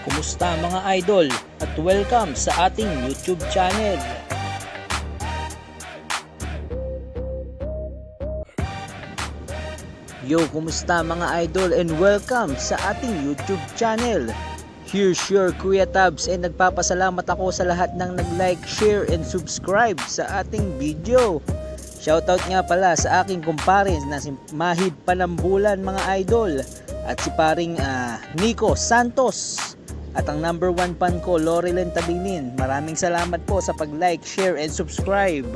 Kumusta mga idol at welcome sa ating YouTube channel. Yo, kumusta mga idol and welcome sa ating YouTube channel. Here's your Kuya Tabs and nagpapasalamat ako sa lahat ng nag-like, share and subscribe sa ating video. Shoutout nga pala sa aking kumpare na si Mahid Panambulan mga idol at si paring Nico Santos. At ang number 1 fan ko, Laurelen Tabilin. Maraming salamat po sa pag-like, share, and subscribe.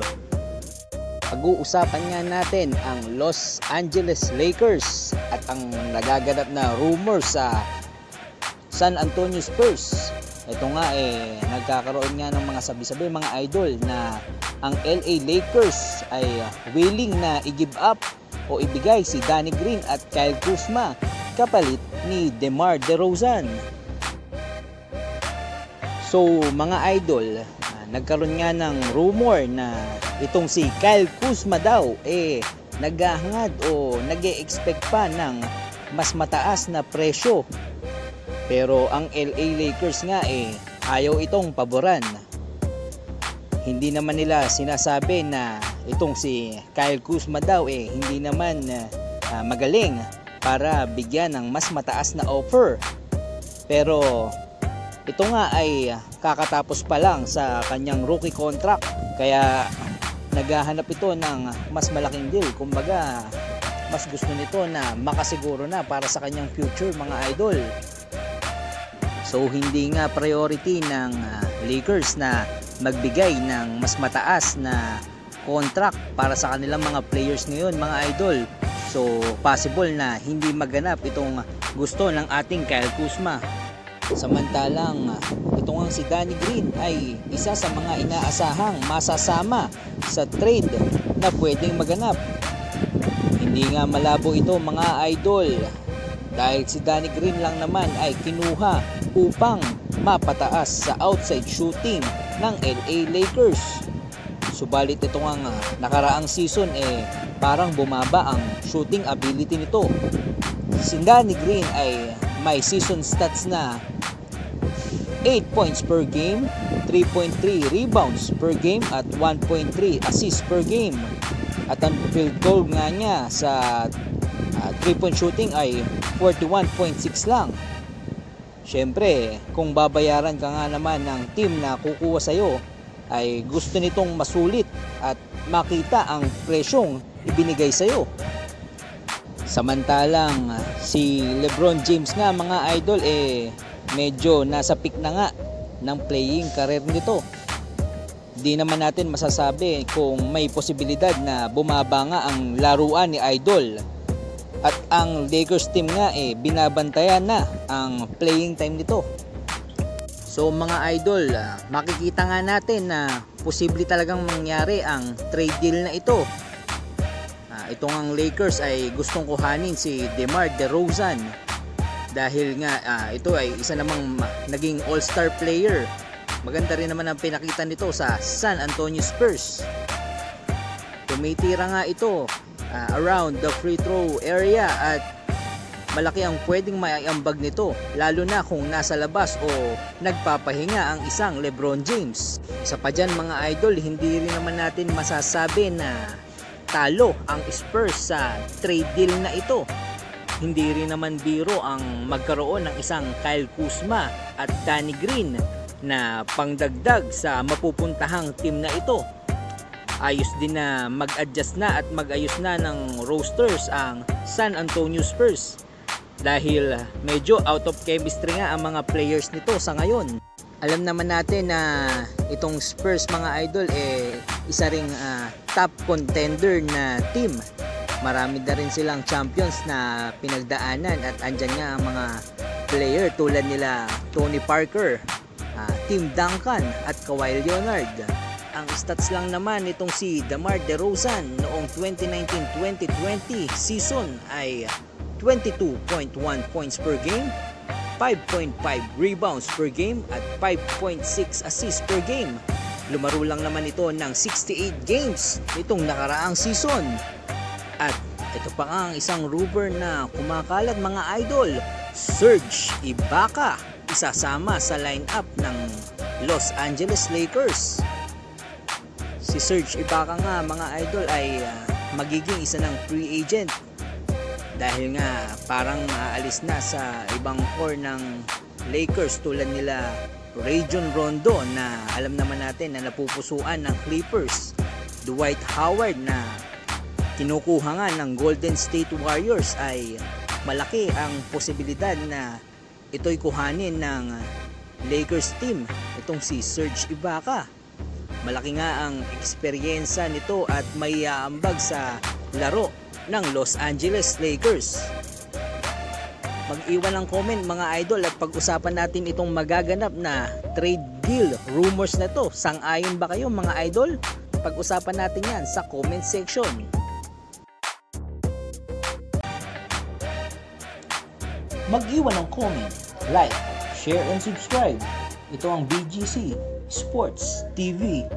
Pag-uusapan nga natin ang Los Angeles Lakers at ang nagaganap na rumor sa San Antonio Spurs. Ito nga nagkakaroon nga ng mga sabi-sabi mga idol na ang LA Lakers ay willing na i-give up o ibigay si Danny Green at Kyle Kuzma kapalit ni DeMar DeRozan. So mga idol, nagkaroon nga ng rumor na itong si Kyle Kuzma daw naghahangad o nag-e-expect pa ng mas mataas na presyo. Pero ang LA Lakers nga ayaw itong paboran. Hindi naman nila sinasabi na itong si Kyle Kuzma daw hindi naman magaling para bigyan ng mas mataas na offer. Pero ito nga ay kakatapos pa lang sa kanyang rookie contract, kaya naghahanap ito ng mas malaking deal. Kumbaga, mas gusto nito na makasiguro na para sa kanyang future mga idol. So hindi nga priority ng Lakers na magbigay ng mas mataas na contract para sa kanilang mga players ngayon mga idol. So possible na hindi maganap itong gusto ng ating Kyle Kuzma. Samantalang ito nga si Danny Green ay isa sa mga inaasahang masasama sa trade na pwedeng maganap. Hindi nga malabo ito mga idol dahil si Danny Green lang naman ay kinuha upang mapataas sa outside shooting ng LA Lakers. Subalit ito nga nakaraang season parang bumaba ang shooting ability nito. Si Danny Green ay may season stats na 8 points per game, 3.3 rebounds per game at 1.3 assists per game. At ang field goal nga niya sa 3-point shooting ay 41.6 lang. Syempre, kung babayaran ka nga naman ng team na kukuha sa'yo, ay gusto nitong masulit at makita ang presyong ibinigay sa'yo. Samantalang si LeBron James nga mga idol medyo nasa peak na nga ng playing career nito. Di naman natin masasabi kung may posibilidad na bumaba nga ang laruan ni idol. At ang Lakers team nga binabantayan na ang playing time nito. So mga idol, makikita nga natin na posible talagang mangyari ang trade deal na ito. Itong ang Lakers ay gustong kuhanin si DeMar DeRozan dahil nga ito ay isa namang naging all-star player. Maganda rin naman ang pinakita nito sa San Antonio Spurs. Tumitira nga ito around the free throw area at malaki ang pwedeng maiambag nito, lalo na kung nasa labas o nagpapahinga ang isang LeBron James. Isa pa dyan mga idol, hindi rin naman natin masasabi na talo ang Spurs sa trade deal na ito. Hindi rin naman biro ang magkaroon ng isang Kyle Kuzma at Danny Green na pangdagdag sa mapupuntahang team na ito. Ayos din na mag-adjust na at mag-ayos na ng rosters ang San Antonio Spurs dahil medyo out of chemistry nga ang mga players nito sa ngayon. Alam naman natin na itong Spurs mga idol isa ring top contender na team. Marami na rin silang champions na pinagdaanan at andyan nga ang mga player tulad nila Tony Parker, Tim Duncan at Kawhi Leonard. Ang stats lang naman itong si DeMar DeRozan noong 2019-2020 season ay 22.1 points per game, 5.5 rebounds per game at 5.6 assists per game. Lumaro lang naman ito ng 68 games nitong nakaraang season. At ito pa nga ang isang rumor na kumakalat mga idol, Serge Ibaka, isasama sa lineup ng Los Angeles Lakers. Si Serge Ibaka nga mga idol ay magiging isa ng free agent dahil nga parang aalis na sa ibang core ng Lakers tulad nila Rajon Rondo na alam naman natin na napupusuan ng Clippers, Dwight Howard na kinukuha nga ng Golden State Warriors, ay malaki ang posibilidad na ito'y kuhanin ng Lakers team, itong si Serge Ibaka. Malaki nga ang eksperyensya nito at may aambag sa laro ng Los Angeles Lakers. Mag-iwan ng comment mga idol at pag-usapan natin itong magaganap na trade deal rumors na to. Sang-ayon ba kayo mga idol? Pag-usapan natin yan sa comment section. Mag-iwan ng comment, like, share and subscribe. Ito ang BGC Sports TV.